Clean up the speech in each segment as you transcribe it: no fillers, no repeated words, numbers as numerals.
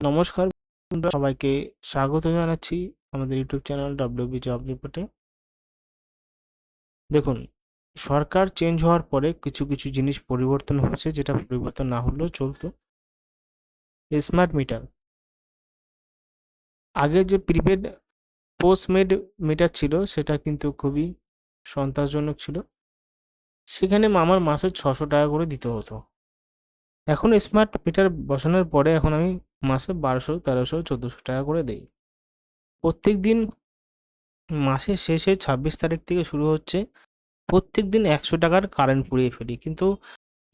নমস্কার বন্ধুরা, সবাইকে স্বাগত জানাচ্ছি আমাদের ইউটিউব চ্যানেল ডব্লিউবি জব রিপোর্টে। দেখুন, সরকার চেঞ্জ হওয়ার পরে কিছু কিছু জিনিস পরিবর্তন হচ্ছে, যেটা পরিবর্তন না হলেও চলতো। স্মার্ট মিটার, আগে যে প্রিপেড পোস্টমেড মিটার ছিল সেটা কিন্তু খুবই সন্ত্রাসজনক ছিল। সেখানে আমার মাসে 600 টাকা করে দিতে হতো। এখন স্মার্ট মিটার বসানোর পরে এখন আমি মাসে 1200, 1300, 1400 টাকা করে দিই। প্রত্যেক দিন মাসের শেষে 26 তারিখ থেকে শুরু হচ্ছে, প্রত্যেক দিন 100 টাকার কারেন্ট পুড়িয়ে ফেলি। কিন্তু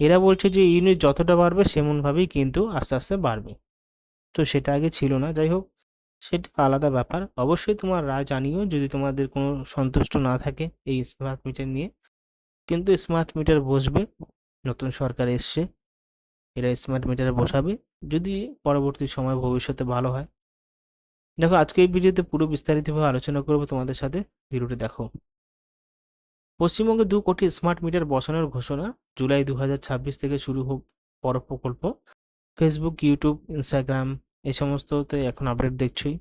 এরা বলছে যে ইউনিট যতটা বাড়বে সেমনভাবেই কিন্তু আস্তে আস্তে বাড়বে। তো সেটা আগে ছিল না। যাই হোক, সেটা আলাদা ব্যাপার। অবশ্যই তোমার রায় জানিও যদি তোমাদের কোনো সন্তুষ্ট না থাকে এই স্মার্ট মিটার নিয়ে। কিন্তু স্মার্ট মিটার বসবে, নতুন সরকার এসছে, এরা স্মার্ট মিটার বসাবে যদি পরবর্তী সময় ভবিষ্যতে ভালো হয়। দেখো, আজকে এই ভিডিওতে পুরো বিস্তারিতভাবে আলোচনা করবো তোমাদের সাথে। ভিডিওটি দেখো। পশ্চিমবঙ্গে 2 কোটি স্মার্ট মিটার বসানোর ঘোষণা, জুলাই 2026 থেকে শুরু হোক বড় প্রকল্প। ফেসবুক, ইউটিউব, ইনস্টাগ্রাম এই সমস্ততে এখন আপডেট দেখছই।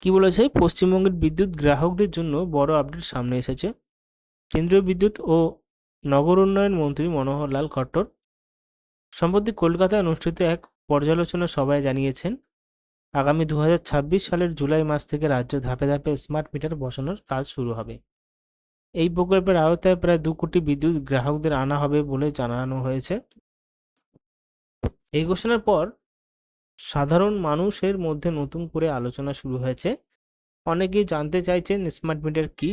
কি বলেছে? পশ্চিমবঙ্গের বিদ্যুৎ গ্রাহকদের জন্য বড় আপডেট সামনে এসেছে। কেন্দ্রীয় বিদ্যুৎ ও নগর উন্নয়ন মন্ত্রী মনোহর লাল খট্টর সম্প্রতি কলকাতায় অনুষ্ঠিত এক পর্যালোচনা সভায় জানিয়েছেন, আগামী 2026 সালের জুলাই মাস থেকে রাজ্য ধাপে ধাপে স্মার্ট মিটার বসানোর কাজ শুরু হবে। এই প্রকল্পের আওতায় প্রায় 2 কোটি বিদ্যুৎ গ্রাহকদের আনা হবে বলে জানানো হয়েছে। এই ঘোষণার পর সাধারণ মানুষের মধ্যে নতুন করে আলোচনা শুরু হয়েছে। অনেকেই জানতে চাইছেন স্মার্ট মিটার কি,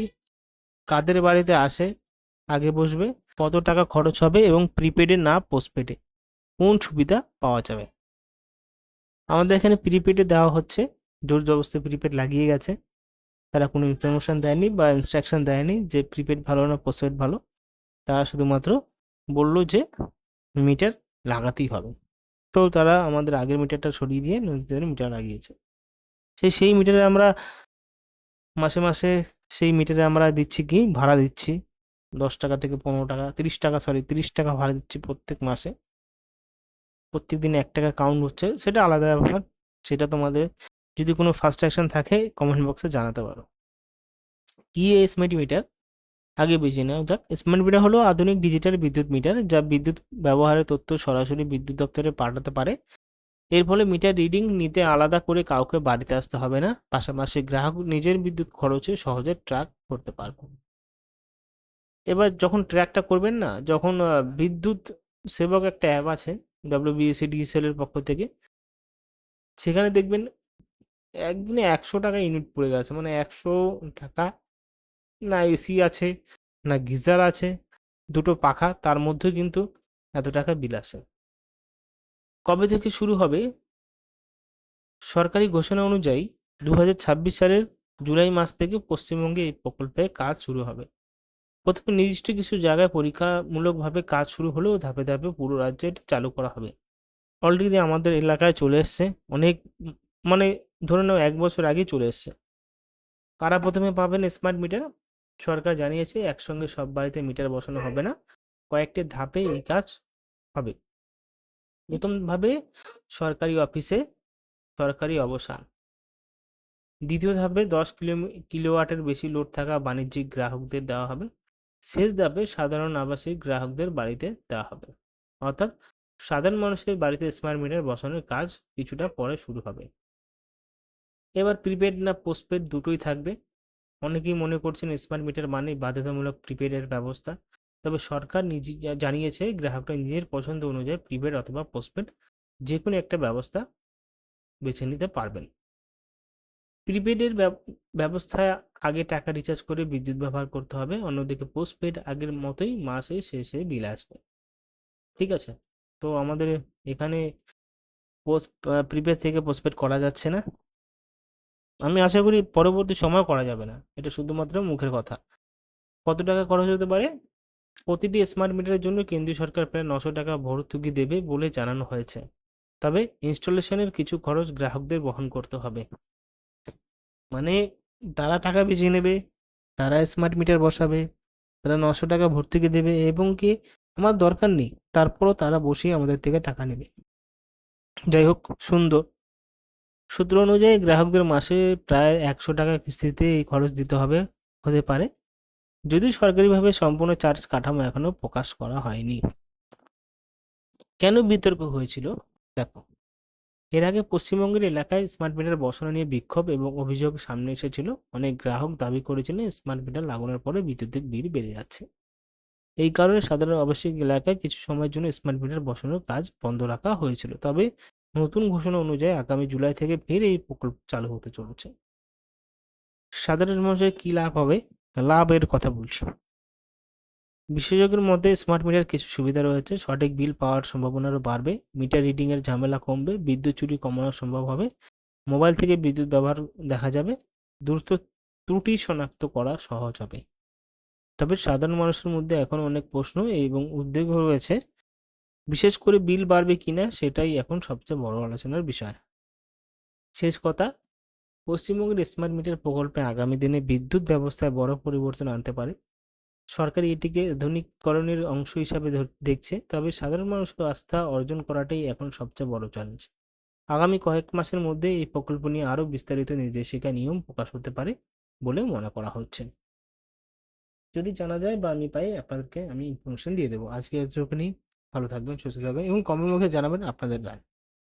কাদের বাড়িতে আসে, আগে বসবে, কত টাকা খরচ হবে এবং প্রিপেডে না পোস্টপেডে কোন সুবিধা পাওয়া যাবে। আমাদের এখানে প্রিপেডে দেওয়া হচ্ছে, জোর জবরদস্তি প্রিপেড লাগিয়ে গেছে। তারা কোনো ইনফরমেশন দেয়নি বা ইনস্ট্রাকশন দেয়নি যে প্রিপেড ভালো না পোস্টপেড ভালো। তারা শুধুমাত্র বললো যে মিটার লাগাতেই হবে। তো তারা আমাদের আগের মিটারটা সরিয়ে দিয়ে নতুন মিটার লাগিয়েছে। সেই মিটারে আমরা মাসে মাসে সেই মিটারে আমরা দিচ্ছি কি ভাড়া দিচ্ছি, 10 টাকা থেকে 15 টাকা, 30 টাকা, 30 টাকা ভাড়া দিচ্ছি প্রত্যেক মাসে। প্রত্যেক দিন 1 টাকা কাউন্ট হচ্ছে, সেটা আলাদা ব্যাপার। সেটা তোমাদের যদি কোনো ফার্স্ট অ্যাকশন থাকে কমেন্ট বক্সে জানাতে পারো। কি এই স্মার্ট মিটার, আগে বেছে নেওয়া যাক। স্মার্ট মিটার হলো আধুনিক ডিজিটাল বিদ্যুৎ মিটার, যা বিদ্যুৎ ব্যবহারের তথ্য সরাসরি বিদ্যুৎ দপ্তরে পাঠাতে পারে। এর ফলে মিটার রিডিং নিতে আলাদা করে কাউকে বাড়িতে আসতে হবে না, পাশাপাশি গ্রাহক নিজের বিদ্যুৎ খরচে সহজে ট্র্যাক করতে পারবেন। এবার যখন ট্র্যাকটা করবেন না, যখন বিদ্যুৎ সেবক একটা অ্যাপ আছে WBSCDSL এর পক্ষ থেকে, সেখানে দেখবেন একদিনে 100 টাকা ইউনিট পড়ে গেছে। মানে 100 টাকা, না এসি আছে, না গিজার আছে, দুটো পাখা, তার মধ্যে কিন্তু এত টাকা বিল আসে। কবে থেকে শুরু হবে? সরকারি ঘোষণা অনুযায়ী 2026 সালের জুলাই মাস থেকে পশ্চিমবঙ্গে এই প্রকল্পে কাজ শুরু হবে। প্রথমে নির্দিষ্ট কিছু জায়গায় পরীক্ষামূলকভাবে কাজ শুরু হলেও ধাপে ধাপে পুরো রাজ্যে এটা চালু করা হবে। অলরেডি আমাদের এলাকায় চলে এসছে অনেক, মানে ধরে নাও 1 বছর আগেই চলে এসছে। কারা প্রথমে পাবেন স্মার্ট মিটার? সরকার জানিয়েছে একসঙ্গে সব বাড়িতে মিটার বসানো হবে না, কয়েকটি ধাপে এই কাজ হবে। প্রথমভাবে সরকারি অফিসে, সরকারি অবস্থান। দ্বিতীয় ধাপে 10 কিলোওয়াটের বেশি লোড থাকা বাণিজ্যিক গ্রাহকদের দেওয়া হবে। শেষ ধাপে সাধারণ আবাসিক গ্রাহকদের বাড়িতে দেওয়া হবে। অর্থাৎ সাধারণ মানুষের বাড়িতে স্মার্ট মিটার বসানোর কাজ কিছুটা পরে শুরু হবে। এবার প্রিপেড না পোস্টপেড দুটোই থাকবে। অনেকেই মনে করছেন স্মার্ট মিটার মানেই বাধ্যতামূলক প্রিপেডের ব্যবস্থা। তবে সরকার নিজে জানিয়েছে গ্রাহকরা নিজের পছন্দ অনুযায়ী প্রিপেড অথবা পোস্টপেড যে কোনো একটা ব্যবস্থা বেছে নিতে পারবেন। প্রিপেডের ব্যবস্থায় আগে টাকা রিচার্জ করে বিদ্যুৎ ব্যবহার করতে হবে, অন্যদিকে পোস্টপেড আগের মতোই মাসে শেষে বিল আসবে। ঠিক আছে? তো আমাদের এখানে প্রিপেড থেকে পোস্টপেড করা যাচ্ছে না। আমি আশা করি পরবর্তী সময় করা যাবে না, এটা শুধুমাত্র মুখের কথা। কত টাকা খরচ হতে পারে? প্রতিটি স্মার্ট মিটারের জন্য কেন্দ্রীয় সরকার প্রায় 900 টাকা ভর্তুকি দেবে বলে জানানো হয়েছে। তবে ইনস্টলেশনের কিছু খরচ গ্রাহকদের বহন করতে হবে। মানে তারা টাকা বেশি নেবে, তারা স্মার্ট মিটার বসাবে, তারা 900 টাকা ভর্তুকি দেবে এবং কি আমার দরকার নেই, তারপরও তারা বসিয়ে আমাদের থেকে টাকা নেবে। যাই হোক, সুন্দর। সূত্র অনুযায়ী গ্রাহকদের মাসে প্রায় 100 টাকা কিস্তিতে এই খরচ দিতে হবে হতে পারে, যদিও সরকারিভাবে সম্পূর্ণ চার্জ কাঠামো এখনো প্রকাশ করা হয়নি। কেন বিতর্ক হয়েছিল? দেখো, এর আগে পশ্চিমবঙ্গের এলাকায় স্মার্ট মিটার বসানো নিয়ে বিক্ষোভ এবং অভিযোগ সামনে এসেছিল। অনেক গ্রাহক দাবি করেছিলেন স্মার্ট মিটার লাগানোর পরে বিদ্যুতের বিল বেড়ে যাচ্ছে। এই কারণে সাধারণ আবাসিক এলাকায় কিছু সময়ের জন্য স্মার্ট মিটার বসানোর কাজ বন্ধ রাখা হয়েছিল। তবে নতুন ঘোষণা অনুযায়ী আগামী জুলাই থেকে ফের এই প্রকল্প চালু হতে চলেছে। সাধারণ মানুষের কি লাভ হবে? লাভের কথা বলছি। বিশেষজ্ঞের মধ্যে স্মার্ট মিটার কিছু সুবিধা রয়েছে। সঠিক বিল পাওয়ার সম্ভাবনাও বাড়বে, মিটার রিডিং এর ঝামেলা কমবে, বিদ্যুৎ চুরি কমানো সম্ভব হবে, মোবাইল থেকে বিদ্যুৎ ব্যবহার দেখা যাবে, দ্রুত ত্রুটি শনাক্ত করা সহজ হবে। তবে সাধারণ মানুষের মধ্যে এখন অনেক প্রশ্ন এবং উদ্বেগ রয়েছে, বিশেষ করে বিল বাড়বে কিনা, সেটাই এখন সবচেয়ে বড় আলোচনার বিষয়। শেষ কথা, পশ্চিমবঙ্গের স্মার্ট মিটার প্রকল্পে আগামী দিনে বিদ্যুৎ ব্যবস্থায় বড় পরিবর্তন আনতে পারে। সরকার এটিকে আধুনিকরণের অংশ হিসাবে দেখছে, তবে সাধারণ মানুষের আস্থা অর্জন করাটাই এখন সবচেয়ে বড় চ্যালেঞ্জ। আগামী কয়েক মাসের মধ্যে এই প্রকল্প নিয়ে আরও বিস্তারিত নির্দেশিকা নিয়ম প্রকাশ হতে পারে বলে মনে করা হচ্ছে। যদি জানা যায় বা আমি পাই, আপনাদেরকে আমি ইনফরমেশন দিয়ে দেবো। আজকে এতটুকুনি। ভালো থাকবেন, সুস্থ থাকবেন এবং কমেন্ট বক্সে জানাবেন আপনাদের রায়।